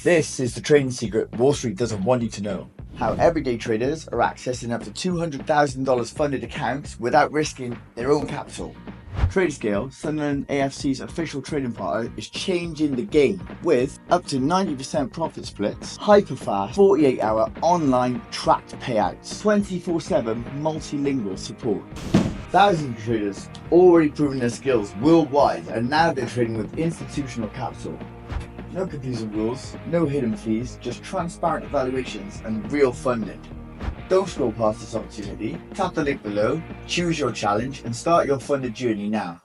This is the trading secret Wall Street doesn't want you to know. How everyday traders are accessing up to $200,000 funded accounts without risking their own capital. TradeScale, Sunderland AFC's official trading partner, is changing the game with up to 90% profit splits, hyper-fast 48-hour online tracked payouts, 24/7 multilingual support. Thousands of traders already proving their skills worldwide, and now they're trading with institutional capital. No confusing rules, no hidden fees, just transparent evaluations and real funding. Don't scroll past this opportunity, tap the link below, choose your challenge and start your funded journey now.